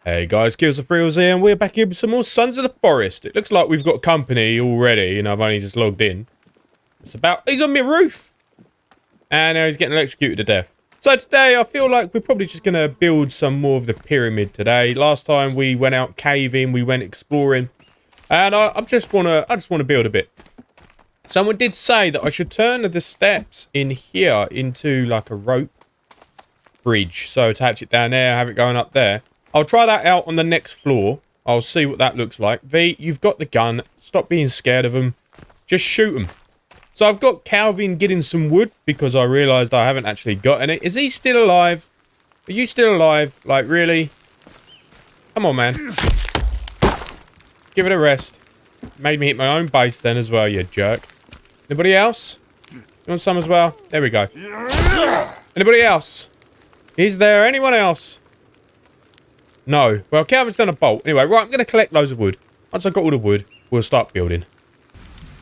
Hey guys, Kills the Frills here, and we're back here with some more Sons of the Forest. It looks like we've got company already, and I've only just logged in. He's on my roof! And now he's getting electrocuted to death. So today, I feel like we're probably just going to build some more of the pyramid today. Last time we went out caving, we went exploring. And I just want to build a bit. Someone did say that I should turn the steps in here into like a rope bridge. So attach it down there, have it going up there. I'll try that out on the next floor. I'll see what that looks like. V, you've got the gun. Stop being scared of them. Just shoot them. So I've got Calvin getting some wood because I realised I haven't actually got any. Is he still alive? Are you still alive? Like, really? Come on, man. Give it a rest. Made me hit my own base then as well, you jerk. Anybody else? You want some as well? There we go. Anybody else? Is there anyone else? No. Well, Calvin's done a bolt. Anyway, right, I'm going to collect loads of wood. Once I've got all the wood, we'll start building.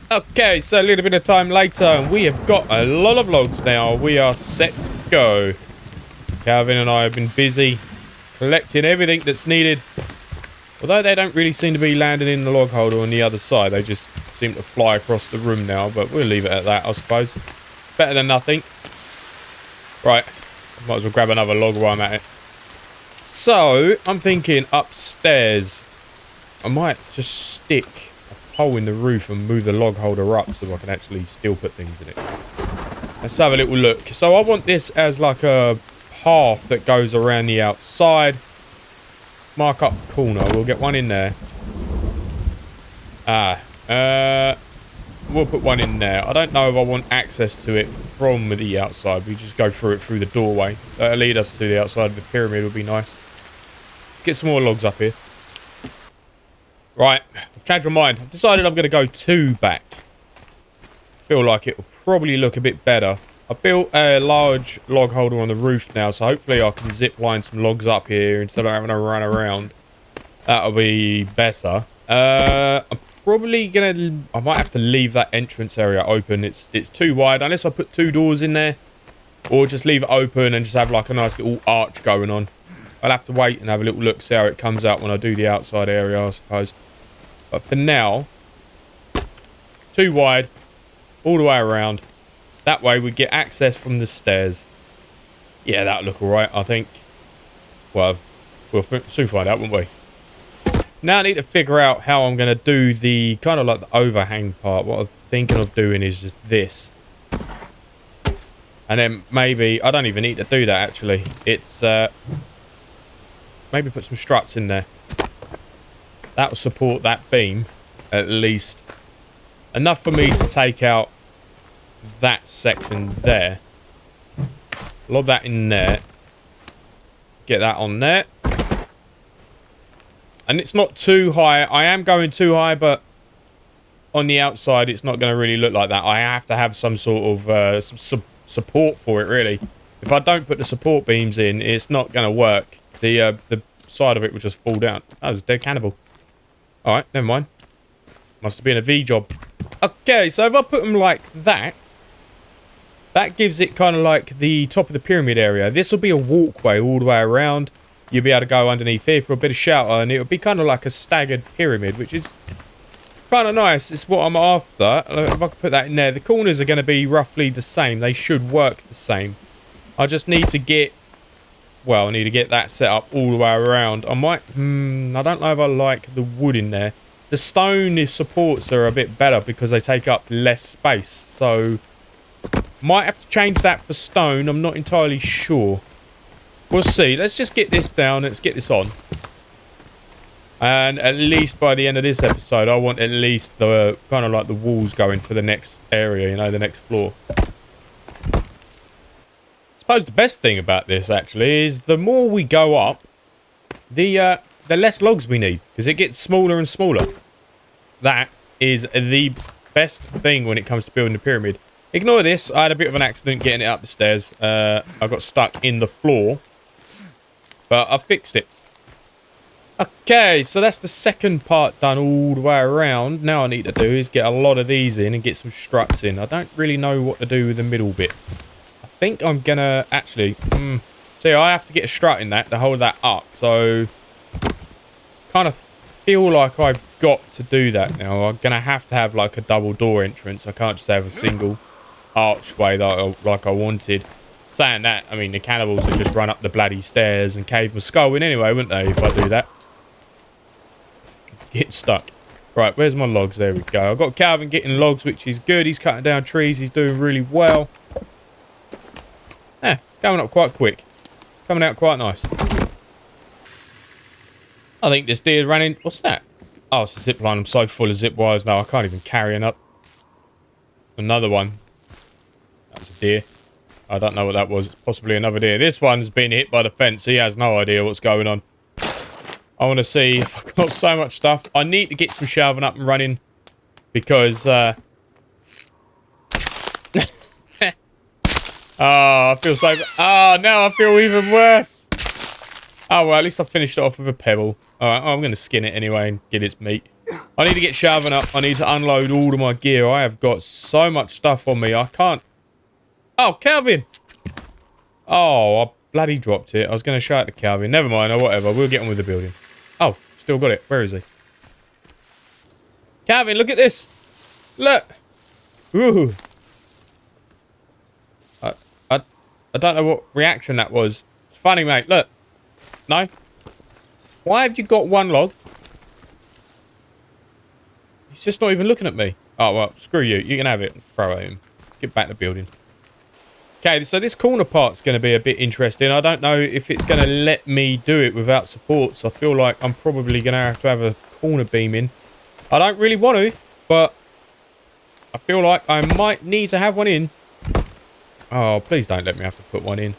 Okay, so a little bit of time later, and we have got a lot of logs now. We are set to go. Calvin and I have been busy collecting everything that's needed. Although they don't really seem to be landing in the log holder on the other side. They just seem to fly across the room now, but we'll leave it at that, I suppose. Better than nothing. Right, might as well grab another log while I'm at it. So, I'm thinking upstairs, I might just stick a hole in the roof and move the log holder up so I can actually still put things in it. Let's have a little look. So I want this as like a path that goes around the outside. Mark up the corner. We'll get one in there. We'll put one in there. I don't know if I want access to it from the outside. We just go through it through the doorway. That'll lead us to the outside of the pyramid. Would be nice. Let's get some more logs up here. Right. I've changed my mind. I've decided I'm going to go 2 back. Feel like it will probably look a bit better. I built a large log holder on the roof now, so hopefully I can zip line some logs up here instead of having to run around. That'll be better. I'm probably gonna... I might have to leave that entrance area open. It's too wide, unless I put 2 doors in there. Or just leave it open and just have like a nice little arch going on. I'll have to wait and have a little look, see how it comes out when I do the outside area, I suppose. But for now, 2 wide, all the way around. That way we get access from the stairs. Yeah, that'll look alright, I think. Well, we'll soon find out, won't we? Now I need to figure out how I'm going to do the kind of like the overhang part. What I'm thinking of doing is just this. And then maybe... I don't even need to do that, actually. It's... maybe put some struts in there. That will support that beam, at least. Enough for me to take out that section there. Lob that in there. Get that on there. And it's not too high. I am going too high, but on the outside, it's not going to really look like that. I have to have some sort of support for it, really. If I don't put the support beams in, it's not going to work. The side of it will just fall down. That was a dead cannibal. All right, never mind. Must have been a V job. Okay, so if I put them like that, that gives it kind of like the top of the pyramid area. This will be a walkway all the way around. You'll be able to go underneath here for a bit of shelter, and it'll be kind of like a staggered pyramid, which is kind of nice. It's what I'm after. If I could put that in there, the corners are going to be roughly the same. They should work the same. I just need to get, well, I need to get that set up all the way around. I might, I don't know if I like the wood in there. The stone supports are a bit better because they take up less space, so might have to change that for stone. I'm not entirely sure. We'll see. Let's just get this down. Let's get this on. And at least by the end of this episode, I want at least the kind of like the walls going for the next area, you know, the next floor. I suppose the best thing about this actually is the more we go up, the less logs we need, because it gets smaller and smaller. That is the best thing when it comes to building a pyramid. Ignore this. I had a bit of an accident getting it up the stairs. I got stuck in the floor. But I fixed it. Okay, so that's the second part done all the way around. Now I need to do is get a lot of these in and get some struts in. I don't really know what to do with the middle bit. I think I'm gonna actually... see, I have to get a strut in that to hold that up. So kind of feel like I've got to do that now. I'm going to have like a double door entrance. I can't just have a single archway like I wanted. Saying that, I mean, the cannibals would just run up the bloody stairs and cave my skull in anyway, wouldn't they, if I do that? Get stuck. Right, where's my logs? There we go. I've got Calvin getting logs, which is good. He's cutting down trees. He's doing really well. It's going up quite quick. It's coming out quite nice. I think this deer's running. What's that? Oh, it's a zip line. I'm so full of zip wires now. I can't even carry it up. Another one. That was a deer. I don't know what that was. Possibly another deer. This one's been hit by the fence. He has no idea what's going on. I want to see if I've got so much stuff. I need to get some shelving up and running because oh, I feel so... Oh, now I feel even worse. Oh, well, at least I finished it off with a pebble. All right, I'm going to skin it anyway and get its meat. I need to get shelving up. I need to unload all of my gear. I have got so much stuff on me. I can't... Oh, Calvin! Oh, I bloody dropped it. I was going to show it to Calvin. Never mind, or whatever. We'll get on with the building. Oh, still got it. Where is he? Calvin, look at this. Look. Ooh. I don't know what reaction that was. It's funny, mate. Look. No. Why have you got one log? He's just not even looking at me. Oh, well, screw you. You can have it and throw it at him. Get back to the building. Okay, so this corner part's going to be a bit interesting. I don't know if it's going to let me do it without supports. I feel like I'm probably going to have a corner beam in. I don't really want to, but I feel like I might need to have one in. Oh, please don't let me have to put one in.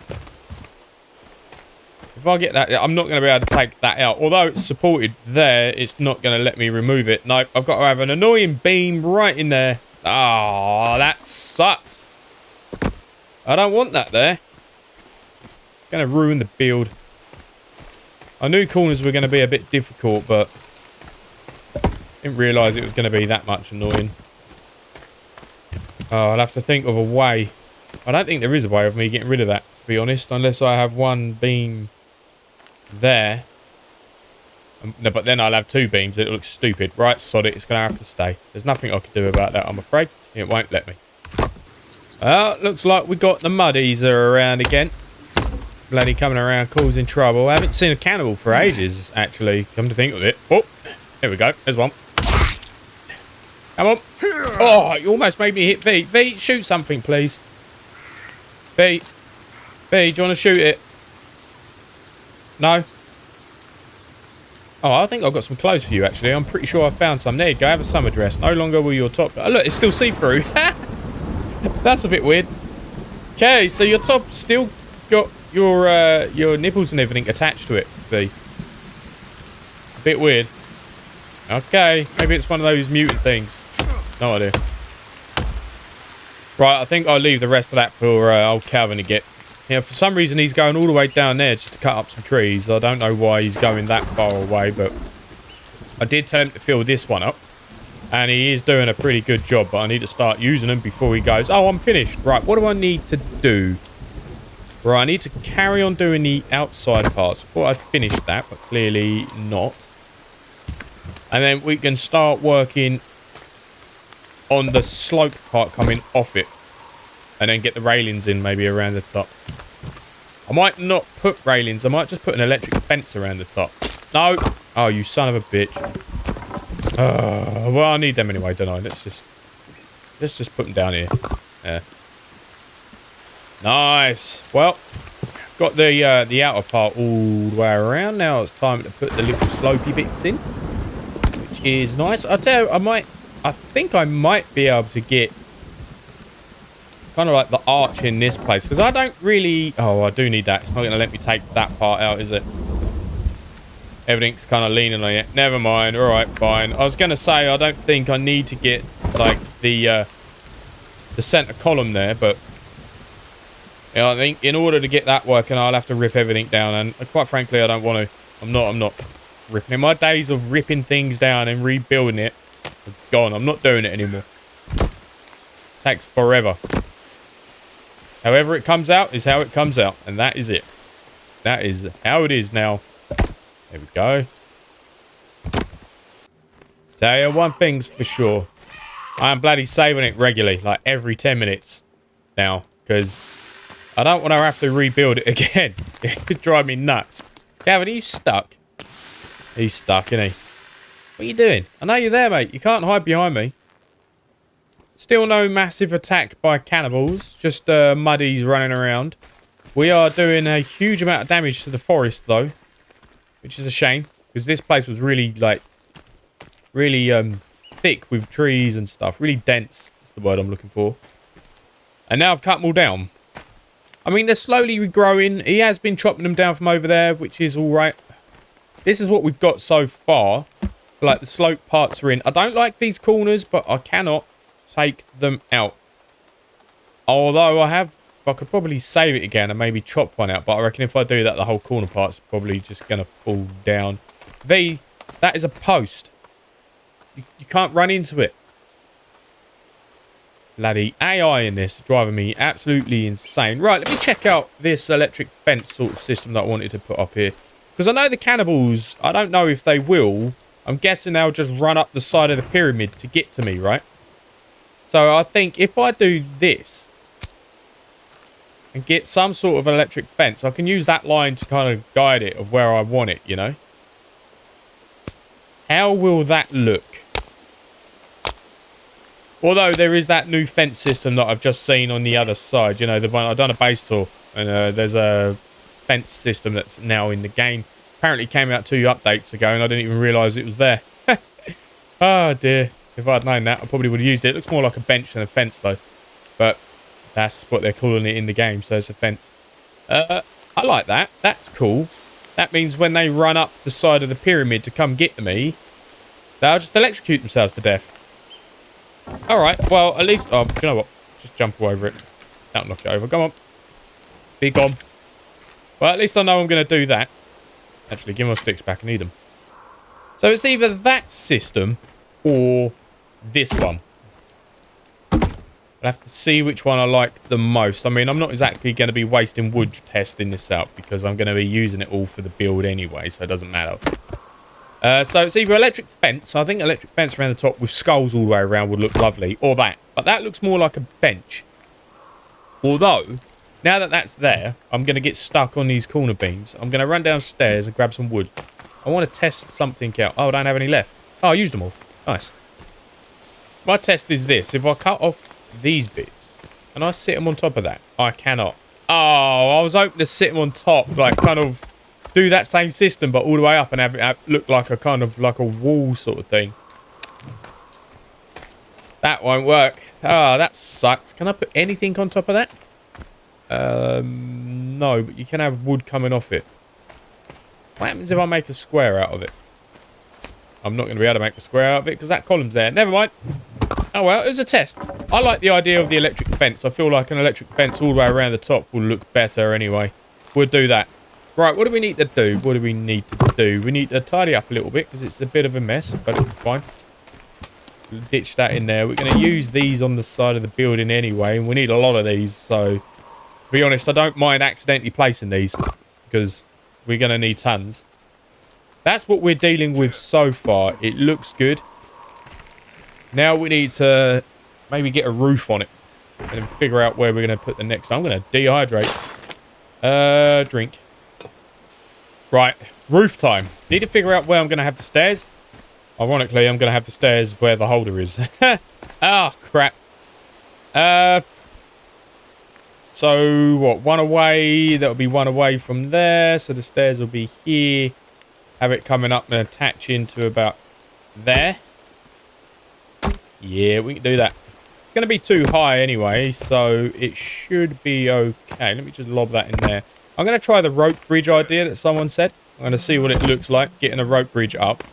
If I get that, I'm not going to be able to take that out. Although it's supported there, it's not going to let me remove it. Nope, I've got to have an annoying beam right in there. Oh, that sucks. I don't want that there. It's going to ruin the build. I knew corners were going to be a bit difficult, but didn't realise it was going to be that much annoying. Oh, I'll have to think of a way. I don't think there is a way of me getting rid of that, to be honest, unless I have one beam there. No, but then I'll have two beams. It looks stupid. Right, sod it. It's going to have to stay. There's nothing I can do about that, I'm afraid. It won't let me. Well, looks like we got the muddies around again. Bloody coming around causing trouble. I haven't seen a cannibal for ages, actually, come to think of it. Oh, there we go. There's one. Come on. Oh, you almost made me hit V. V, shoot something, please. V. V, do you want to shoot it? No? Oh, I think I've got some clothes for you, actually. I'm pretty sure I found some. There you go. Have a summer dress. No longer will your top... Oh, look, it's still see-through. That's a bit weird. Okay, so your top still got your nipples and everything attached to it, V. A bit weird. Okay, maybe it's one of those mutant things. No idea. Right, I think I'll leave the rest of that for old Calvin to get. Yeah, for some reason he's going all the way down there just to cut up some trees. I don't know why he's going that far away, but I did tell him to fill this one up. And he is doing a pretty good job, but I need to start using them before he goes, oh, I'm finished. Right, what do I need to do? Right, I need to carry on doing the outside parts. I thought I'd finished that, but clearly not. And then we can start working on the slope part coming off it. And then get the railings in maybe around the top. I might not put railings. I might just put an electric fence around the top. No. Oh, you son of a bitch. Well, I need them anyway, don't I? Let's just put them down here. Yeah. Nice. Well, got the outer part all the way around. Now it's time to put the little slopey bits in, which is nice. I tell you, I think I might be able to get kind of like the arch in this place, because I don't really... Oh, I do need that. It's not going to let me take that part out, is it? Everything's kind of leaning on it. Never mind. All right, fine. I was going to say I don't think I need to get like the center column there, but you know, I think in order to get that working, I'll have to rip everything down, and quite frankly, I don't want to. I'm not ripping. My days of ripping things down and rebuilding it are gone. I'm not doing it anymore. It takes forever. However it comes out is how it comes out, and that is it. That is how it is now. There we go. Tell you one thing's for sure. I am bloody saving it regularly, like every 10 minutes now, because I don't want to have to rebuild it again. It could drive me nuts. Gavin, are you stuck? He's stuck, isn't he? What are you doing? I know you're there, mate. You can't hide behind me. Still no massive attack by cannibals. Just muddies running around. We are doing a huge amount of damage to the forest, though. Which is a shame. Because this place was really, like... really thick with trees and stuff. Really dense. That's the word I'm looking for. And now I've cut them all down. I mean, they're slowly regrowing. He has been chopping them down from over there, which is alright. This is what we've got so far. Like, the slope parts are in. I don't like these corners, but I cannot take them out. Although I could probably save it again and maybe chop one out. But I reckon if I do that, the whole corner part's probably just going to fall down. V, that is a post. You can't run into it. Bloody AI in this is driving me absolutely insane. Right, let me check out this electric fence sort of system that I wanted to put up here. Because I know the cannibals, I don't know if they will. I'm guessing they'll just run up the side of the pyramid to get to me, right? So I think if I do this and get some sort of electric fence, I can use that line to kind of guide it of where I want it, you know? How will that look? Although there is that new fence system that I've just seen on the other side. You know, the one I've done a base tour. And there's a fence system that's now in the game. Apparently came out 2 updates ago and I didn't even realise it was there. Oh dear. If I'd known that, I probably would have used it. It looks more like a bench than a fence though. But that's what they're calling it in the game. So it's a fence. I like that. That's cool. That means when they run up the side of the pyramid to come get to me, they'll just electrocute themselves to death. Alright, well, at least... Oh, you know what? Just jump over it. That'll knock it over. Come on. Be gone. Well, at least I know I'm going to do that. Actually, give my sticks back. I need them. So it's either that system or this one. I'll have to see which one I like the most. I mean, I'm not exactly going to be wasting wood testing this out because I'm going to be using it all for the build anyway, so it doesn't matter. So it's either electric fence. I think electric fence around the top with skulls all the way around would look lovely. Or that. But that looks more like a bench. Although, now that that's there, I'm going to get stuck on these corner beams. I'm going to run downstairs and grab some wood. I want to test something out. Oh, I don't have any left. Oh, I used them all. Nice. My test is this. If I cut off these bits and I sit them on top of that, I cannot. Oh, I was hoping to sit them on top, like kind of... do that same system but all the way up and have it look like a kind of like a wall sort of thing. That won't work. Ah, that sucks. Can I put anything on top of that? No, but you can have wood coming off it. What happens if I make a square out of it? I'm not going to be able to make a square out of it because that column's there. Never mind. Oh well, it was a test. I like the idea of the electric fence. I feel like an electric fence all the way around the top will look better anyway. We'll do that. Right, what do we need to do? What do we need to do? We need to tidy up a little bit because it's a bit of a mess, but it's fine. We'll ditch that in there. We're going to use these on the side of the building anyway, and we need a lot of these. So, to be honest, I don't mind accidentally placing these because we're going to need tons. That's what we're dealing with so far. It looks good. Now we need to maybe get a roof on it and then figure out where we're going to put the next. I'm going to dehydrate. Drink. Right, roof time. Need to figure out where I'm going to have the stairs. Ironically, I'm going to have the stairs where the holder is. Ah, crap. So, what? One away. That'll be one away from there. So the stairs will be here. Have it coming up and attach into about there. Yeah, we can do that. It's going to be too high anyway, so it should be okay. Let me just lob that in there. I'm going to try the rope bridge idea that someone said. I'm going to see what it looks like, getting a rope bridge up.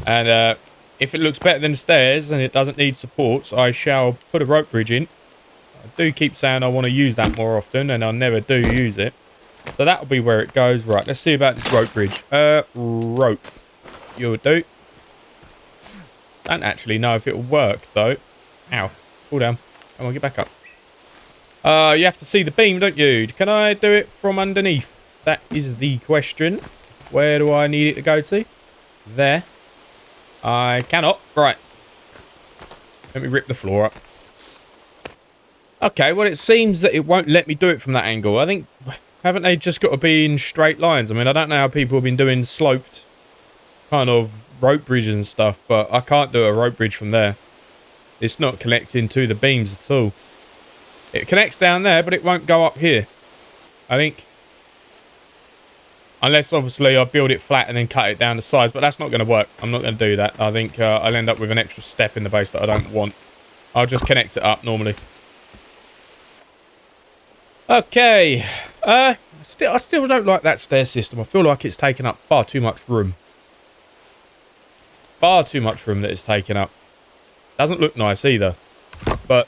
And if it looks better than the stairs and it doesn't need supports, I shall put a rope bridge in. I do keep saying I want to use that more often, and I never do use it. So that'll be where it goes. Right, let's see about this rope bridge. Rope. You'll do. Don't actually know if it'll work, though. Ow. Pull down. Come on, get back up. You have to see the beam, don't you? Can I do it from underneath? That is the question. Where do I need it to go to? There. I cannot. Right. Let me rip the floor up. Okay, well, it seems that it won't let me do it from that angle. I think, haven't they just got to be in straight lines? I mean, I don't know how people have been doing sloped kind of rope bridges and stuff, but I can't do a rope bridge from there. It's not connecting to the beams at all. It connects down there, but it won't go up here. I think. Unless, obviously, I build it flat and then cut it down to size, but that's not going to work. I'm not going to do that. I think I'll end up with an extra step in the base that I don't want. I'll just connect it up normally. Okay. I still don't like that stair system. I feel like it's taken up far too much room. Far too much room that it's taken up. Doesn't look nice either. But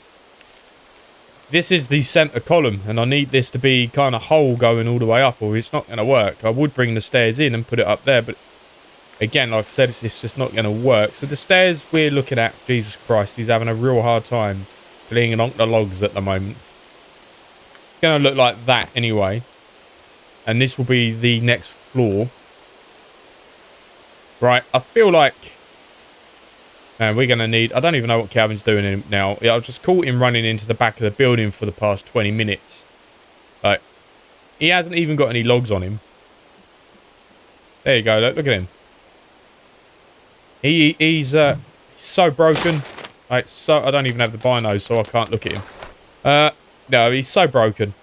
this is the center column, and I need this to be kind of whole going all the way up, or it's not going to work. I would bring the stairs in and put it up there, but again, like I said, it's just not going to work. So the stairs we're looking at, Jesus Christ, he's having a real hard time cleaning on the logs at the moment. It's going to look like that anyway. And this will be the next floor. Right, I feel like... Man, we're going to need... I don't even know what Calvin's doing now. I just caught him running into the back of the building for the past 20 minutes. Like, he hasn't even got any logs on him. There you go, look at him. He's so broken. Like, I don't even have the binos, so I can't look at him. No, he's so broken.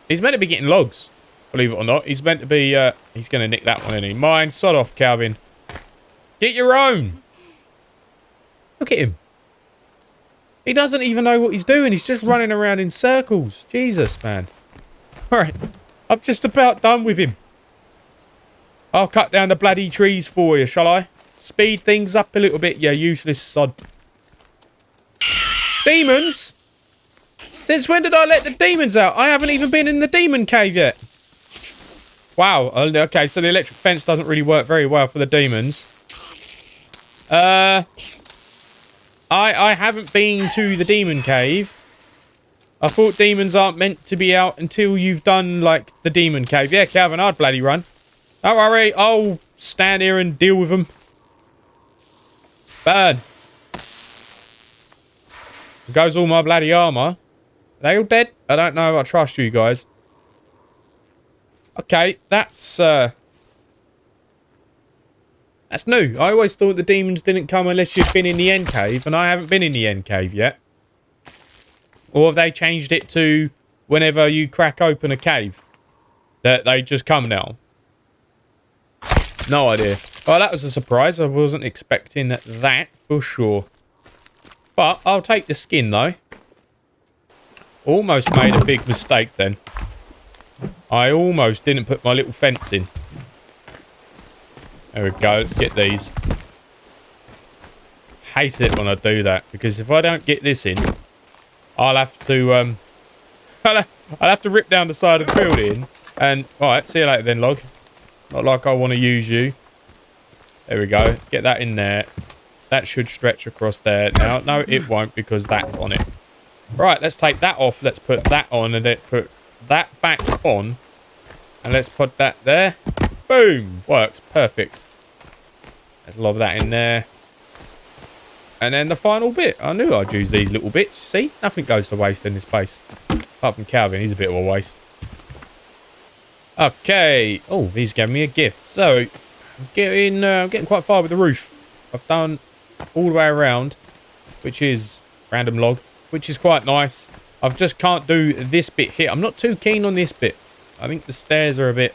He's meant to be getting logs, believe it or not. He's meant to be... he's going to nick that one, isn't he? Mine, sod off, Calvin. Get your own. Look at him. He doesn't even know what he's doing. He's just running around in circles. Jesus, man. Alright. I'm just about done with him. I'll cut down the bloody trees for you, shall I? Speed things up a little bit, you useless sod. Demons? Since when did I let the demons out? I haven't even been in the demon cave yet. Wow. Okay, so the electric fence doesn't really work very well for the demons. I haven't been to the demon cave. I thought demons aren't meant to be out until you've done, like, the demon cave. Yeah, Calvin, I'd bloody run. Don't worry, I'll stand here and deal with them. Burn. There goes all my bloody armor. Are they all dead? I don't know if I trust you guys. Okay, that's new. I always thought the demons didn't come unless you'd been in the end cave, and I haven't been in the end cave yet. Or have they changed it to whenever you crack open a cave, that they just come now? No idea. Well, that was a surprise. I wasn't expecting that for sure. But I'll take the skin, though. Almost made a big mistake then. I almost didn't put my little fence in. There we go. Let's get these. Hate it when I do that, because if I don't get this in, I'll have to I'll have to rip down the side of the building. And all right, see you later then, log. Not like I want to use you. There we go. Let's get that in there. That should stretch across there. Now, no, it won't, because that's on it. Right, let's take that off. Let's put that on, and then put that back on. And let's put that there. Boom! Works. Perfect. Let's lob that in there. And then the final bit. I knew I'd use these little bits. See? Nothing goes to waste in this place. Apart from Calvin. He's a bit of a waste. Okay. Oh, he's giving me a gift. So, I'm getting quite far with the roof. I've done all the way around, which is random log, which is quite nice. I just can't do this bit here. I'm not too keen on this bit. I think the stairs are a bit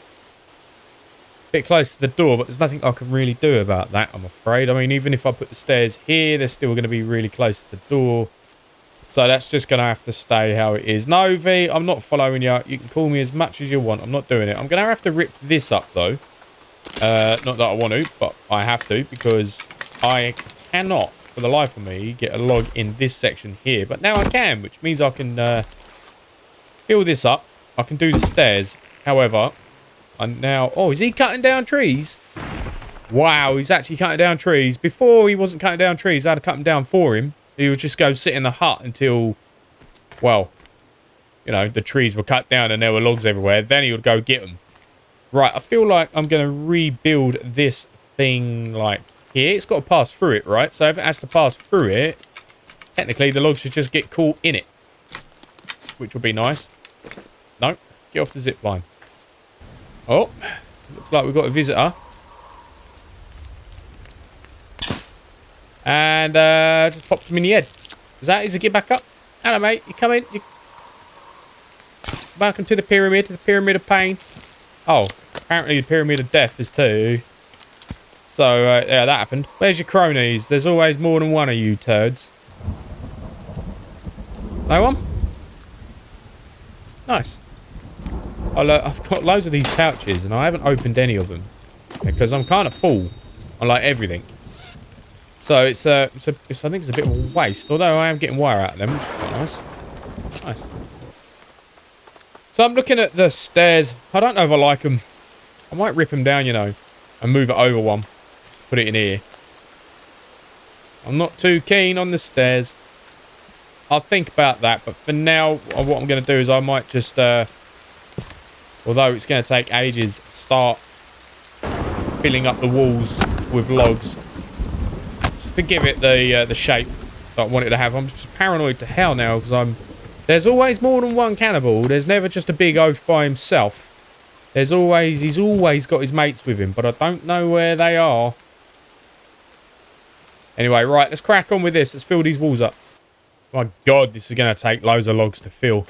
close to the door, but there's nothing I can really do about that, I'm afraid. I mean, even if I put the stairs here, they're still going to be really close to the door. So that's just going to have to stay how it is. No, V, I'm not following you. You can call me as much as you want. I'm not doing it. I'm going to have to rip this up, though. Not that I want to, but I have to, because I cannot, for the life of me, get a log in this section here. But now I can, which means I can fill this up. I can do the stairs. However, and now... Oh, is he cutting down trees? Wow, he's actually cutting down trees. Before, he wasn't cutting down trees. I had to cut them down for him. He would just go sit in the hut until... Well, you know, the trees were cut down and there were logs everywhere. Then he would go get them. Right, I feel like I'm going to rebuild this thing like here. It's got to pass through it, right? So if it has to pass through it, technically the logs should just get caught in it, which will be nice. No, get off the zip line. Oh, looks like we've got a visitor. And just popped him in the head. Is that easy to get back up? Hello, mate. You come in. Welcome to the pyramid of pain. Oh, apparently the pyramid of death is too. So, yeah, that happened. Where's your cronies? There's always more than one of you turds. No one? Nice. I've got loads of these pouches and I haven't opened any of them because I'm kind of full on like everything. So I think it's a bit of a waste. Although I am getting wire out of them, which is quite nice. Nice. So I'm looking at the stairs. I don't know if I like them. I might rip them down, you know, and move it over one. Put it in here. I'm not too keen on the stairs. I'll think about that. But for now, what I'm going to do is I might just, although it's going to take ages, start filling up the walls with logs. Just to give it the shape that I want it to have. I'm just paranoid to hell now because there's always more than one cannibal. There's never just a big oaf by himself. He's always got his mates with him, but I don't know where they are. Anyway, right, let's crack on with this. Let's fill these walls up. My God, this is going to take loads of logs to fill.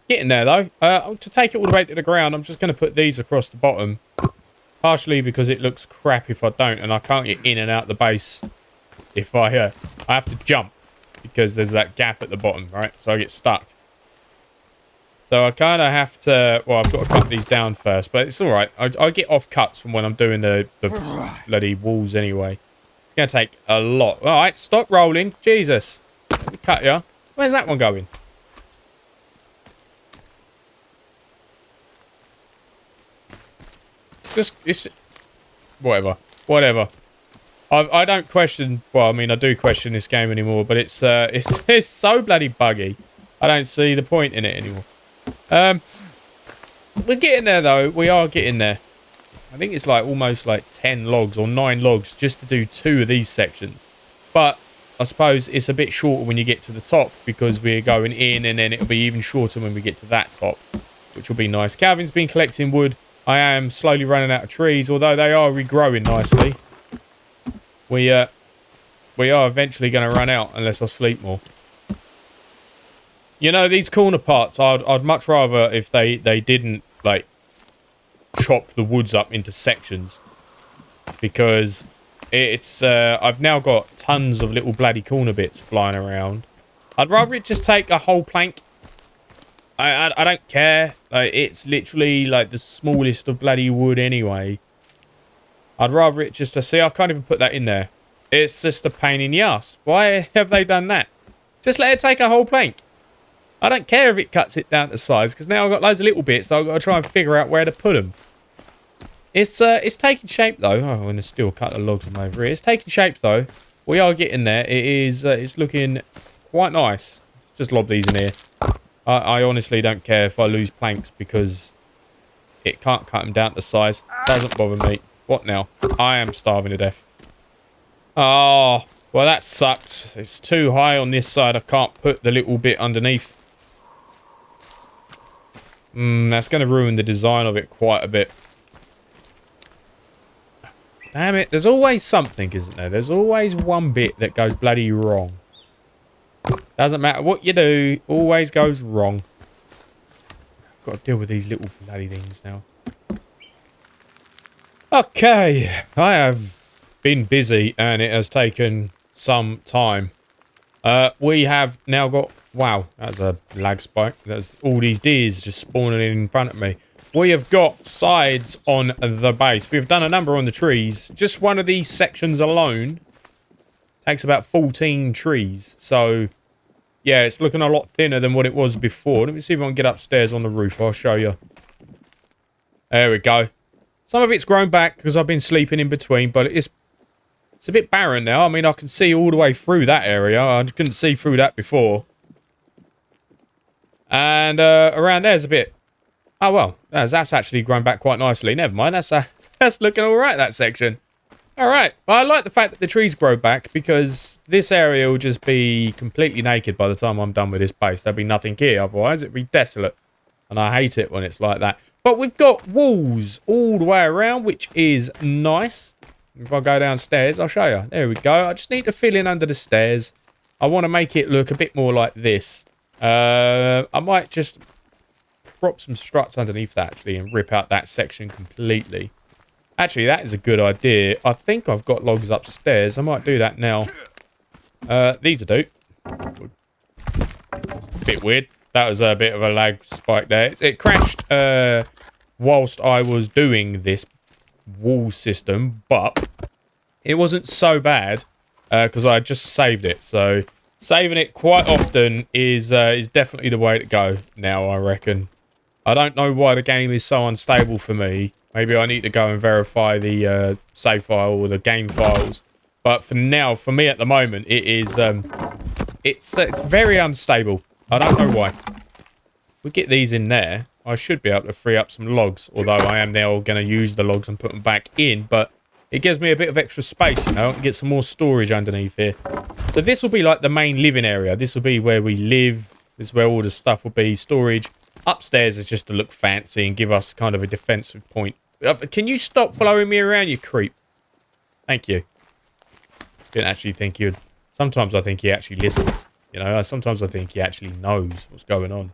Getting there, though. To take it all the way to the ground, I'm just going to put these across the bottom. Partially because it looks crap if I don't, and I can't get in and out the base if I have to jump because there's that gap at the bottom, right? So I get stuck. So I kind of have to... Well, I've got to cut these down first, but it's all right. I get off cuts from when I'm doing the bloody walls anyway. It's going to take a lot. All right, stop rolling. Jesus. Let me cut you. Where's that one going? It's... Whatever. I don't question... Well, I mean, I do question this game anymore, but it's so bloody buggy. I don't see the point in it anymore. We're getting there, though. We are getting there. I think it's like almost like 10 logs or 9 logs just to do 2 of these sections. But I suppose it's a bit shorter when you get to the top because we're going in, and then it'll be even shorter when we get to that top, which will be nice. Calvin's been collecting wood. I am slowly running out of trees, although they are regrowing nicely. We are eventually going to run out unless I sleep more. You know, these corner parts, I'd much rather if they didn't, like, chop the woods up into sections. Because it's, I've now got tons of little bloody corner bits flying around. I'd rather it just take a whole plank. I don't care. Like, it's literally, like, the smallest of bloody wood anyway. I'd rather it just to see, I can't even put that in there. It's just a pain in the ass. Why have they done that? Just let it take a whole plank. I don't care if it cuts it down to size, because now I've got loads of little bits, so I've got to try and figure out where to put them. It's taking shape, though. Oh, I'm going to still cut the logs from over here. It's taking shape, though. We are getting there. It is, it's looking quite nice. Just lob these in here. I honestly don't care if I lose planks, because it can't cut them down to size. Doesn't bother me. What now? I am starving to death. Oh, well, that sucks. It's too high on this side. I can't put the little bit underneath. That's going to ruin the design of it quite a bit. Damn it. There's always something, isn't there? There's always one bit that goes bloody wrong. Doesn't matter what you do. Always goes wrong. Got to deal with these little bloody things now. Okay. I have been busy and it has taken some time. We have now got... Wow, that's a lag spike. There's all these deers just spawning in front of me. We have got sides on the base. We've done a number on the trees. Just one of these sections alone takes about 14 trees. So, yeah, it's looking a lot thinner than what it was before. Let me see if I can get upstairs on the roof. I'll show you. There we go. Some of it's grown back because I've been sleeping in between, but it's a bit barren now. I mean, I can see all the way through that area. I couldn't see through that before. And around there's a bit. Oh, well, that's actually grown back quite nicely. Never mind. That's looking all right, that section. All right. Well, I like the fact that the trees grow back because this area will just be completely naked by the time I'm done with this base. There'll be nothing here otherwise. It'd be desolate. And I hate it when it's like that. But we've got walls all the way around, which is nice. If I go downstairs, I'll show you. There we go. I just need to fill in under the stairs. I want to make it look a bit more like this. I might just prop some struts underneath that, actually, and rip out that section completely. Actually, that is a good idea. I think I've got logs upstairs. I might do that now. These will do. Bit weird. That was a bit of a lag spike there. It crashed whilst I was doing this wall system, but it wasn't so bad because I just saved it. So saving it quite often is definitely the way to go now, I reckon. I don't know why the game is so unstable for me. Maybe I need to go and verify the save file or the game files. But for now, for me at the moment, it is it's very unstable. I don't know why. We get these in there. I should be able to free up some logs, although I am now going to use the logs and put them back in. But it gives me a bit of extra space, you know, and get some more storage underneath here. So this will be like the main living area. This will be where we live. This is where all the stuff will be. Storage. Upstairs is just to look fancy and give us kind of a defensive point. Can you stop following me around, you creep? Thank you. Didn't actually think you'd... Sometimes I think he actually listens. You know, sometimes I think he actually knows what's going on.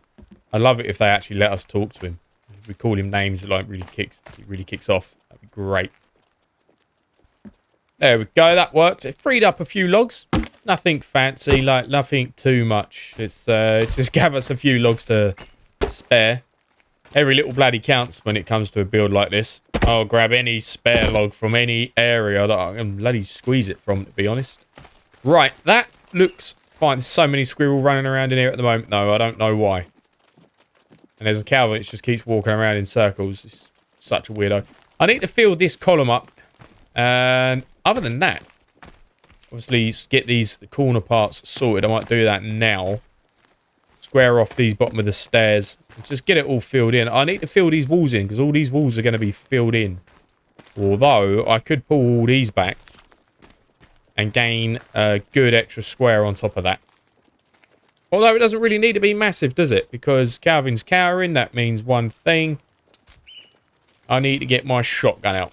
I love it if they actually let us talk to him. If we call him names, it like really kicks off. That'd be great. There we go. That worked. It freed up a few logs. Nothing fancy, like nothing too much. It's just gave us a few logs to spare. Every little bloody counts when it comes to a build like this. I'll grab any spare log from any area that I can bloody squeeze it from, to be honest. Right, that looks fine. There's so many squirrels running around in here at the moment, though. I don't know why. And there's a cow that just keeps walking around in circles. It's such a weirdo. I need to fill this column up. And other than that, obviously get these corner parts sorted. I might do that now. Square off these bottom of the stairs. Just get it all filled in. I need to fill these walls in because all these walls are going to be filled in. Although I could pull all these back and gain a good extra square on top of that. Although it doesn't really need to be massive, does it? Because Calvin's cowering. That means one thing. I need to get my shotgun out.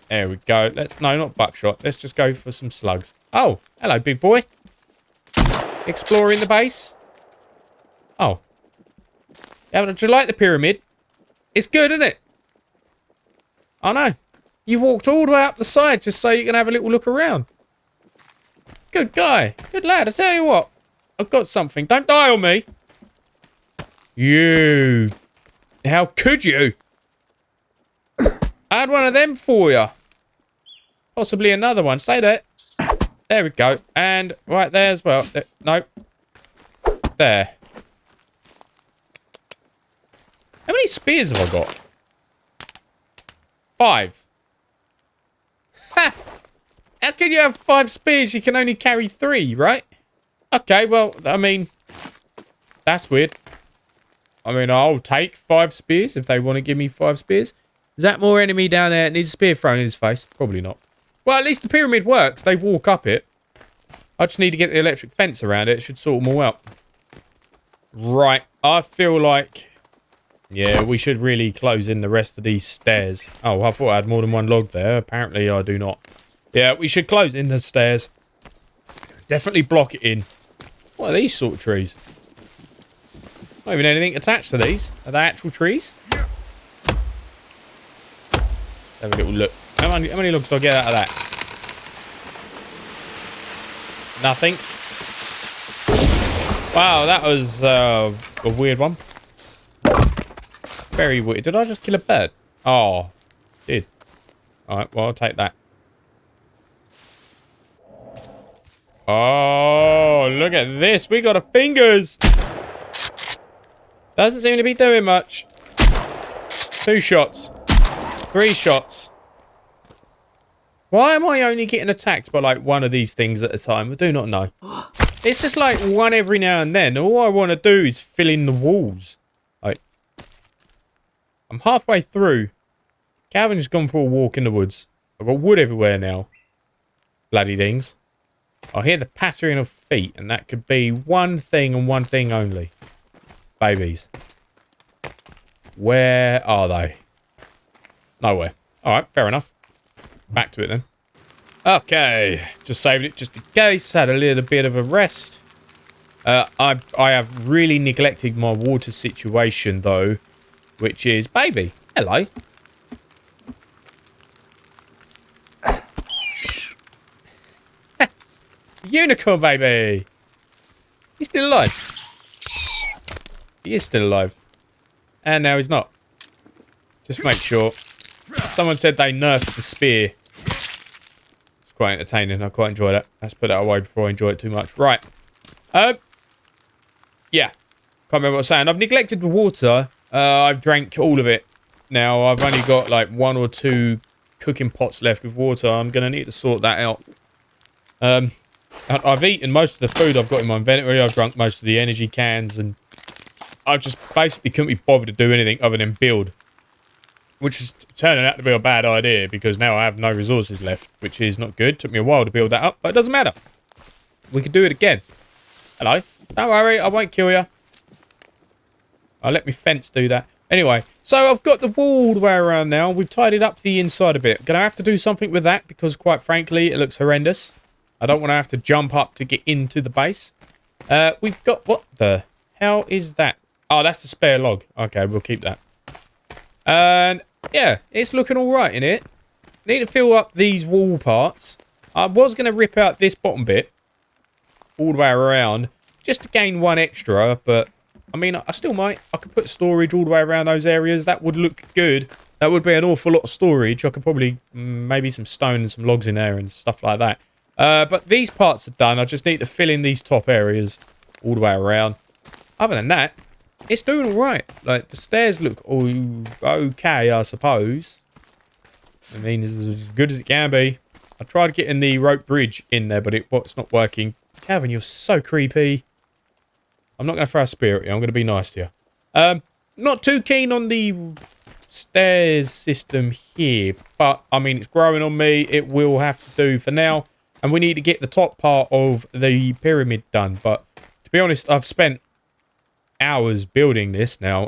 There we go. No, not buckshot. Let's just go for some slugs. Oh, hello, big boy. Exploring the base. Oh. Yeah, do you like the pyramid? It's good, isn't it? I know. You walked all the way up the side just so you can have a little look around. Good guy. Good lad. I tell you what. I've got something. Don't die on me. You. How could you? I had one of them for you. Possibly another one. Stay there. There we go. And right there as well. There. Nope. There. How many spears have I got? 5. Ha! How can you have 5 spears? You can only carry 3, right? Okay, well, I mean, that's weird. I mean, I'll take 5 spears if they want to give me 5 spears. Is that more enemy down there that needs a spear thrown in his face? Probably not. Well, at least the pyramid works. They walk up it. I just need to get the electric fence around it. It should sort them all out. Right. I feel like... yeah, we should really close in the rest of these stairs. Oh, I thought I had more than one log there. Apparently, I do not. Yeah, we should close in the stairs. Definitely block it in. What are these sort of trees? Not even anything attached to these. Are they actual trees? Have a little look. How many logs do I get out of that? Nothing. Wow, that was a weird one. Very weird. Did I just kill a bird? Oh, did. Alright, well, I'll take that. Oh, look at this. We got a fingers. Doesn't seem to be doing much. 2 shots. 3 shots. Why am I only getting attacked by like one of these things at a time? I do not know. It's just like one every now and then. All I want to do is fill in the walls. Like, I'm halfway through. Calvin's gone for a walk in the woods. I've got wood everywhere now. bloody things. I hear the pattering of feet, and that could be one thing and one thing only. Babies. Where are they? Nowhere. Alright, fair enough. Back to it then. Okay, just saved it just in case. Had a little bit of a rest. I have really neglected my water situation though, which is baby. Hello. Unicorn baby. He's still alive. He is still alive. And now he's not. Just make sure. Someone said they nerfed the spear. It's quite entertaining. I quite enjoy that. Let's put that away before I enjoy it too much. Right. Yeah. Can't remember what I was saying. I've neglected the water. I've drank all of it. Now, I've only got like 1 or 2 cooking pots left with water. I'm going to need to sort that out. I've eaten most of the food I've got in my inventory. I've drunk most of the energy cans. And I just basically couldn't be bothered to do anything other than build. Which is turning out to be a bad idea because now I have no resources left. Which is not good. Took me a while to build that up. But it doesn't matter. We can do it again. Hello. Don't worry. I won't kill you. I'll let my fence do that. Anyway, so I've got the wall all the way around now. We've tidied up the inside a bit. Gonna have to do something with that because, quite frankly, it looks horrendous. I don't want to have to jump up to get into the base. We've got... What the hell is that? Oh, that's the spare log. Okay, we'll keep that. And, yeah, it's looking all right in it. Need to fill up these wall parts. I was going to rip out this bottom bit all the way around just to gain 1 extra, but... I mean, I still might. I could put storage all the way around those areas. That would look good. That would be an awful lot of storage. I could probably maybe some stone and some logs in there and stuff like that. But these parts are done. I just need to fill in these top areas all the way around. Other than that, it's doing all right. Like, the stairs look okay, I suppose. I mean, it's as good as it can be. I tried getting the rope bridge in there, but it's not working. Calvin, you're so creepy. I'm not going to throw a spear at you. I'm going to be nice to you. Not too keen on the stairs system here. But, I mean, it's growing on me. It will have to do for now. And we need to get the top part of the pyramid done. But, to be honest, I've spent hours building this now.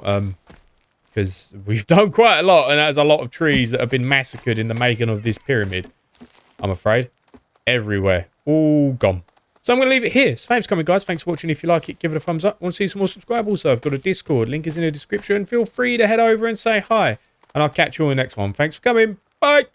Because we've done quite a lot. And there's a lot of trees that have been massacred in the making of this pyramid. I'm afraid. Everywhere. All gone. So I'm going to leave it here. So thanks for coming, guys. Thanks for watching. If you like it, give it a thumbs up. Want to see some more, subscribe also. I've got a Discord. Link is in the description. Feel free to head over and say hi. And I'll catch you on the next one. Thanks for coming. Bye.